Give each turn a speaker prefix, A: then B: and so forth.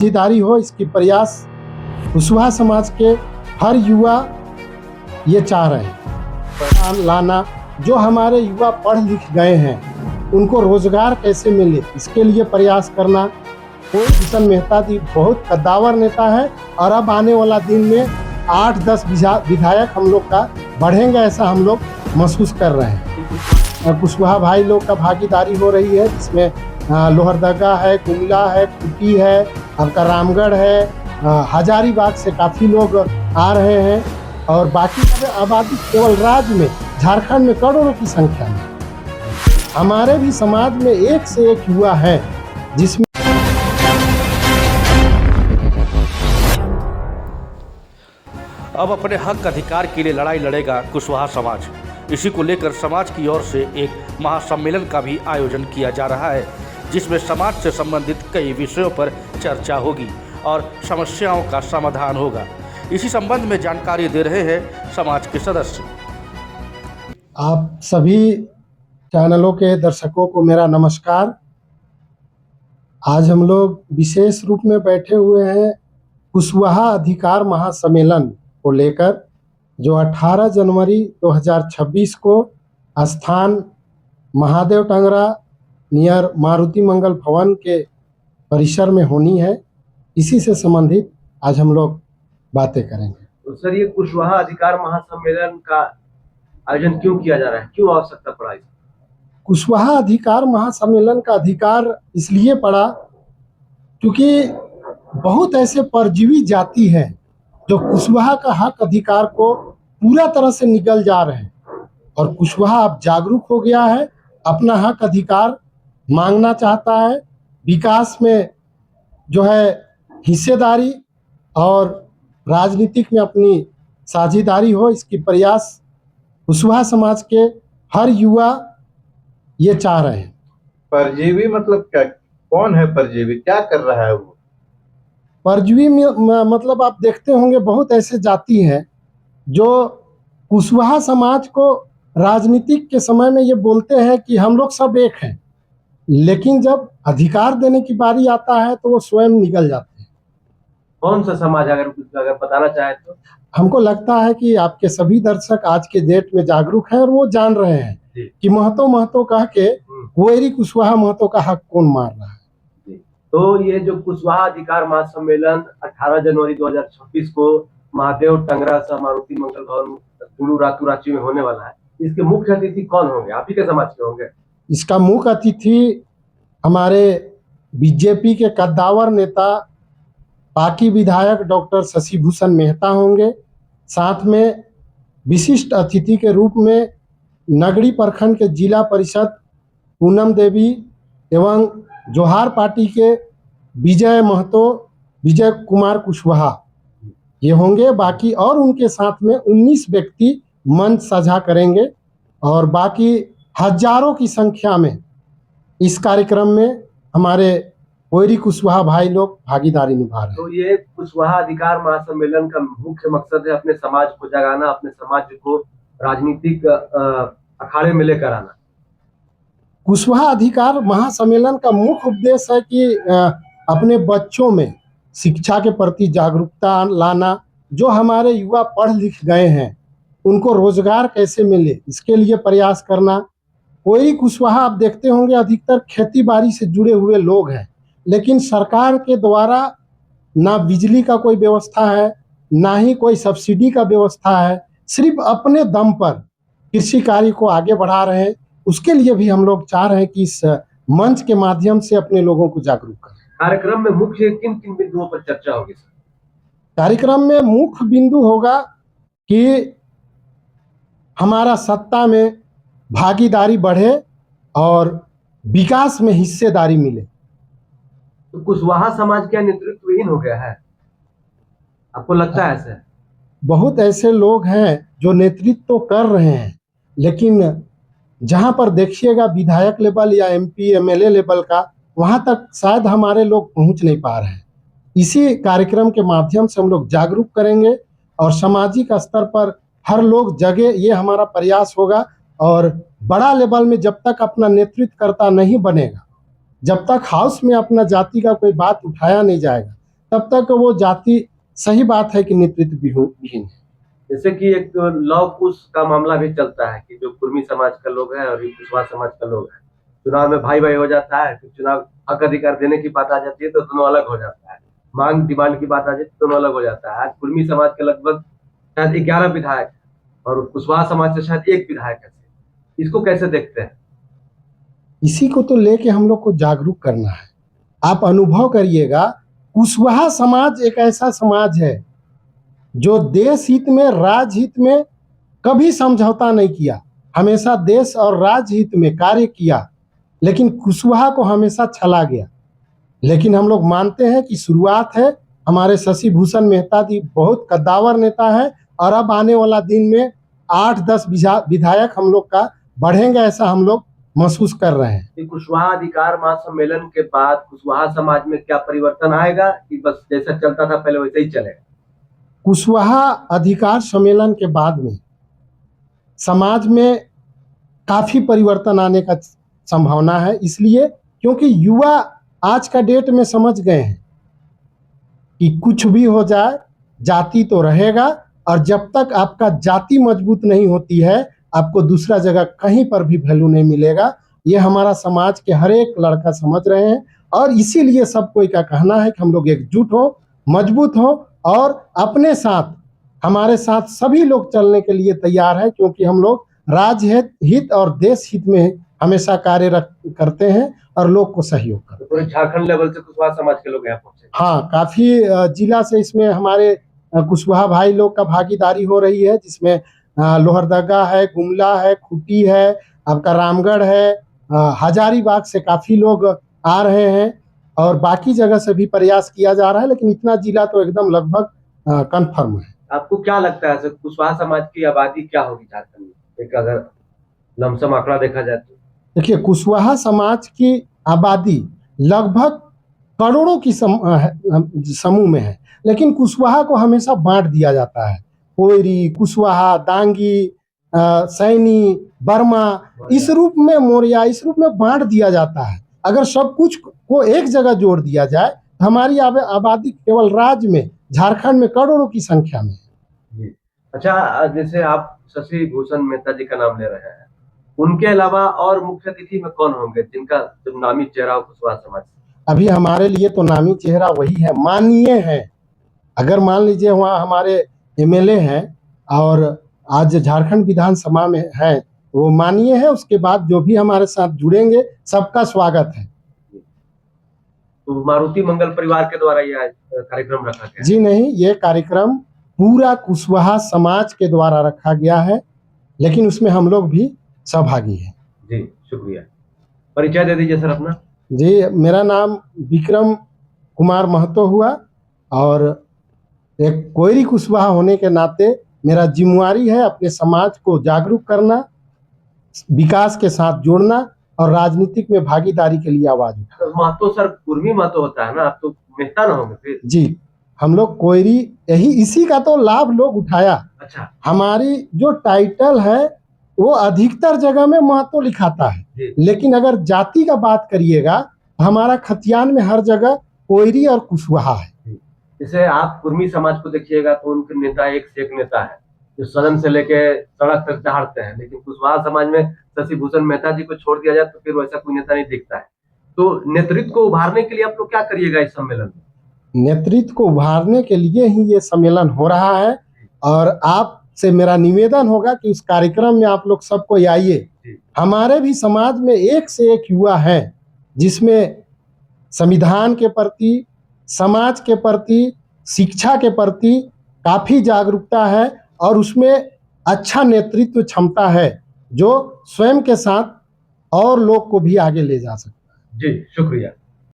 A: साझेदारी हो, इसकी प्रयास कुशवाहा समाज के हर युवा ये चाह रहे हैं लाना। जो हमारे युवा पढ़ लिख गए हैं उनको रोजगार कैसे मिले, इसके लिए प्रयास करना। कुलभूषण भूषण मेहता जी बहुत कद्दावर नेता है और अब आने वाला दिन में 8-10 विधायक हम लोग का बढ़ेंगे, ऐसा हम लोग महसूस कर रहे हैं। कुशवाहा भाई लोग का भागीदारी हो रही है, जिसमें लोहरदगा है, कुमिला है, कुटी है, आपका रामगढ़ है, हजारीबाग से काफ़ी लोग आ रहे हैं और बाकी आबादी केवल राज्य में, झारखंड में करोड़ों की संख्या में। हमारे भी समाज में एक से एक युवा है जिसमें
B: अब अपने हक अधिकार के लिए लड़ाई लड़ेगा कुशवाहा समाज। इसी को लेकर समाज की ओर से एक महासम्मेलन का भी आयोजन किया जा रहा है, जिसमें समाज से संबंधित कई विषयों पर चर्चा होगी और समस्याओं का समाधान होगा। इसी संबंध में जानकारी दे रहे हैं समाज के सदस्य।
A: आप सभी चैनलों के दर्शकों को मेरा नमस्कार। आज हम लोग विशेष रूप में बैठे हुए हैं कुशवाहा अधिकार महासम्मेलन को लेकर, जो 18 जनवरी 2026 को स्थान महादेव टंगरा नियर मारुति मंगल भवन के परिसर में होनी है। इसी से संबंधित आज हम लोग बातें करेंगे।
C: तो सर, ये कुशवाहा अधिकार महासम्मेलन का आयोजन क्यों किया जा रहा है, क्यों आवश्यकता पड़ा?
A: कुशवाहा अधिकार महासम्मेलन का अधिकार इसलिए पड़ा क्योंकि बहुत ऐसे परजीवी जाति हैं जो कुशवाहा का हक अधिकार को पूरा तरह से निगल जा रहे हैं, और कुशवाहा अब जागरूक हो गया है, अपना हक अधिकार मांगना चाहता है। विकास में जो है हिस्सेदारी और राजनीतिक में अपनी साझेदारी हो, इसकी प्रयास कुशवाहा समाज के हर युवा ये चाह रहे हैं।
D: परजीवी मतलब क्या? कौन है परजीवी? क्या कर रहा है वो?
A: परजीवी में मतलब आप देखते होंगे बहुत ऐसे जाति हैं जो कुशवाहा समाज को राजनीतिक के समय में ये बोलते हैं कि हम लोग सब एक हैं, लेकिन जब अधिकार देने की बारी आता है तो वो स्वयं निकल जाते हैं।
C: कौन सा समाज, अगर बताना चाहे तो?
A: हमको लगता है कि आपके सभी दर्शक आज के डेट में जागरूक हैं और वो जान रहे हैं कि महतो कह के कोयरी कुशवाहा महतो का हक कौन मार रहा है।
C: तो ये जो कुशवाहा अधिकार महासम्मेलन 18 जनवरी 2026 को महादेव टंगरा सा मारुति मंगल भवन रांची में होने वाला है, इसके मुख्य अतिथि कौन होंगे? आप ही के समाज के होंगे?
A: इसका मुख्य अतिथि हमारे बीजेपी के कद्दावर नेता पाकी विधायक डॉक्टर शशि भूषण मेहता होंगे। साथ में विशिष्ट अतिथि के रूप में नगड़ी प्रखंड के जिला परिषद पूनम देवी एवं जोहार पार्टी के विजय कुमार कुशवाहा ये होंगे। बाकी और उनके साथ में 19 व्यक्ति मंच साझा करेंगे और बाकी हजारों की संख्या में इस कार्यक्रम में हमारे कोयरी कुशवाहा भाई लोग भागीदारी निभा रहे हैं।
C: तो ये कुशवाहा अधिकार महासम्मेलन का मुख्य मकसद है अपने समाज को जगाना, अपने समाज को राजनीतिक अखाड़े में लेकर आना।
A: कुशवाहा अधिकार महासम्मेलन का मुख्य उद्देश्य है कि अपने बच्चों में शिक्षा के प्रति जागरूकता लाना। जो हमारे युवा पढ़ लिख गए हैं उनको रोजगार कैसे मिले, इसके लिए प्रयास करना। कोयरी कुशवाहा आप देखते होंगे अधिकतर खेती बाड़ी से जुड़े हुए लोग हैं, लेकिन सरकार के द्वारा ना बिजली का कोई व्यवस्था है, ना ही कोई सब्सिडी का व्यवस्था है। सिर्फ अपने दम पर कृषि कार्य को आगे बढ़ा रहे हैं। उसके लिए भी हम लोग चाह रहे हैं कि इस मंच के माध्यम से अपने लोगों को जागरूक करें।
C: कार्यक्रम में मुख्य किन किन बिंदुओं पर चर्चा होगी?
A: कार्यक्रम में मुख्य बिंदु होगा कि हमारा सत्ता में भागीदारी बढ़े और विकास में हिस्सेदारी मिले।
C: तो कुशवाहा समाज क्या नेतृत्वहीन हो गया है, आपको लगता है ऐसे?
A: बहुत ऐसे लोग हैं जो नेतृत्व तो कर रहे हैं, लेकिन जहां पर देखिएगा विधायक लेवल या MP MLA लेवल का, वहां तक शायद हमारे लोग पहुंच नहीं पा रहे हैं। इसी कार्यक्रम के माध्यम से हम लोग जागरूक करेंगे और सामाजिक स्तर पर हर लोग जगह, ये हमारा प्रयास होगा। और बड़ा लेवल में जब तक अपना नेतृत्व करता नहीं बनेगा, जब तक हाउस में अपना जाति का कोई बात उठाया नहीं जाएगा, तब तक वो जाति सही बात है कि नेतृत्व विहीन है।
C: जैसे कि एक तो लव कुश का मामला भी चलता है कि जो कुर्मी समाज का लोग है और ये कुशवाहा समाज का लोग है, चुनाव में भाई भाई हो जाता है, फिर चुनाव हक अधिकार देने की बात आ जाती है तो दोनों अलग हो जाता है, मांग डिमांड की बात आ जाती है तो दोनों अलग हो जाता है। आज कुर्मी समाज के लगभग शायद 11 विधायक और कुशवाहा समाज से शायद 1 विधायक है। इसको कैसे देखते हैं?
A: इसी को तो लेके हम लोग को जागरूक करना है। आप अनुभव करिएगा, कुशवाहा समाज एक ऐसा समाज है जो देश हित में, राज्य हित में कभी समझौता नहीं किया, हमेशा देश और राज्य हित में कार्य किया, लेकिन कुशवाहा को हमेशा छला गया। लेकिन हम लोग मानते हैं कि शुरुआत है। हमारे शशि भूषण मेहता जी बहुत कद्दावर नेता है और अब आने वाला दिन में 8-10 विधायक हम लोग का बढ़ेंगे, ऐसा हम लोग महसूस कर रहे हैं।
C: कि कुशवाहा अधिकार महासम्मेलन के बाद कुशवाहा समाज में क्या परिवर्तन आएगा कि बस जैसा चलता था पहले वैसे ही चलेगा?
A: कुशवाहा अधिकार सम्मेलन के बाद में समाज में काफी परिवर्तन आने का संभावना है, इसलिए क्योंकि युवा आज का डेट में समझ गए हैं कि कुछ भी हो जाए जाति तो रहेगा, और जब तक आपका जाति मजबूत नहीं होती है आपको दूसरा जगह कहीं पर भी वैल्यू नहीं मिलेगा। ये हमारा समाज के हर एक लड़का समझ रहे हैं और इसीलिए सब कोई का कहना है कि हम लोग एकजुट हो, मजबूत हो और अपने साथ, हमारे साथ सभी लोग चलने के लिए तैयार है, क्योंकि हम लोग राज्य हित और देश हित में हमेशा कार्य करते हैं और लोग को सहयोग करते हैं।
C: पूरे झारखंड लेवल से कुशवाहा समाज के लोग यहाँ पहुंचे?
A: हाँ, काफी जिला से इसमें हमारे कुशवाहा भाई लोग का भागीदारी हो रही है, जिसमें लोहरदगा है, गुमला है, खूंटी है, आपका रामगढ़ है, हजारीबाग से काफी लोग आ रहे हैं और बाकी जगह से भी प्रयास किया जा रहा है, लेकिन इतना जिला तो एकदम लगभग कंफर्म है।
C: आपको क्या लगता है कुशवाहा समाज की आबादी क्या होगी झारखंड में, एक अगर लमसम आंकड़ा देखा जाए तो?
A: देखिए, कुशवाहा समाज की आबादी लगभग करोड़ों की समूह में है, लेकिन कुशवाहा को हमेशा बांट दिया जाता है। कोयरी, कुशवाहा, दांगी, सैनी, बर्मा, इस रूप में मौर्या, इस रूप में बांट दिया जाता है। अगर सब कुछ को एक जगह जोड़ दिया जाए तो हमारी आबादी केवल राज्य में, झारखंड में करोड़ों की संख्या में है।
C: अच्छा, जैसे आप शशि भूषण मेहता जी का नाम ले रहे हैं, उनके अलावा और मुख्य अतिथि में कौन होंगे जिनका जो नामी चेहरा हो कुशवाहा समाज?
A: अभी हमारे लिए तो नामी चेहरा वही है, माननीय है। अगर मान लीजिए वहाँ हमारे एमएलए हैं और आज झारखंड विधानसभा में है, वो माननीय है। उसके बाद जो भी हमारे साथ जुड़ेंगे सबका स्वागत है।
C: तो मारुति मंगल परिवार के द्वारा यह कार्यक्रम रखा गया?
A: जी नहीं, ये कार्यक्रम पूरा कुशवाहा समाज के द्वारा रखा गया है, लेकिन उसमें हम लोग भी सहभागी हैं।
C: जी, शुक्रिया। परिचय दे दीजिए सर अपना।
A: जी, मेरा नाम विक्रम कुमार महतो हुआ और एक कोयरी कुशवाहा होने के नाते मेरा जिम्मेवारी है अपने समाज को जागरूक करना, विकास के साथ जोड़ना और राजनीतिक में भागीदारी के लिए आवाज उठाना।
C: महतो सर कुर्मी महतो होता है ना, आप तो मेहता ना होंगे फिर?
A: जी, हम लोग कोयरी, इसी का तो लाभ लोग उठाया।
C: अच्छा,
A: हमारी जो टाइटल है वो अधिकतर जगह में महतो लिखाता है, लेकिन अगर जाति का बात करिएगा हमारा खतियान में हर जगह कोयरी और कुशवाहा है।
C: जैसे आप कुर्मी समाज को देखिएगा तो उनके नेता एक से एक नेता है जो सदन से लेके सड़क तक दहाड़ते हैं, लेकिन कुशवाहा समाज में शशि भूषण मेहता जी को छोड़ दिया जाए तो फिर वैसा कोई नेता नहीं दिखता है। तो नेतृत्व को उभारने के लिए आप लोग क्या करिएगा इस सम्मेलन में?
A: नेतृत्व को उभारने के लिए ही ये सम्मेलन हो रहा है और आपसे मेरा निवेदन होगा कि उस कार्यक्रम में आप लोग सबको आइए। हमारे भी समाज में एक से एक युवा है जिसमें संविधान के प्रति, समाज के प्रति, शिक्षा के प्रति काफी जागरूकता है और उसमें अच्छा नेतृत्व क्षमता है जो स्वयं के साथ और लोग को भी आगे ले जा सकता है।
C: जी, शुक्रिया।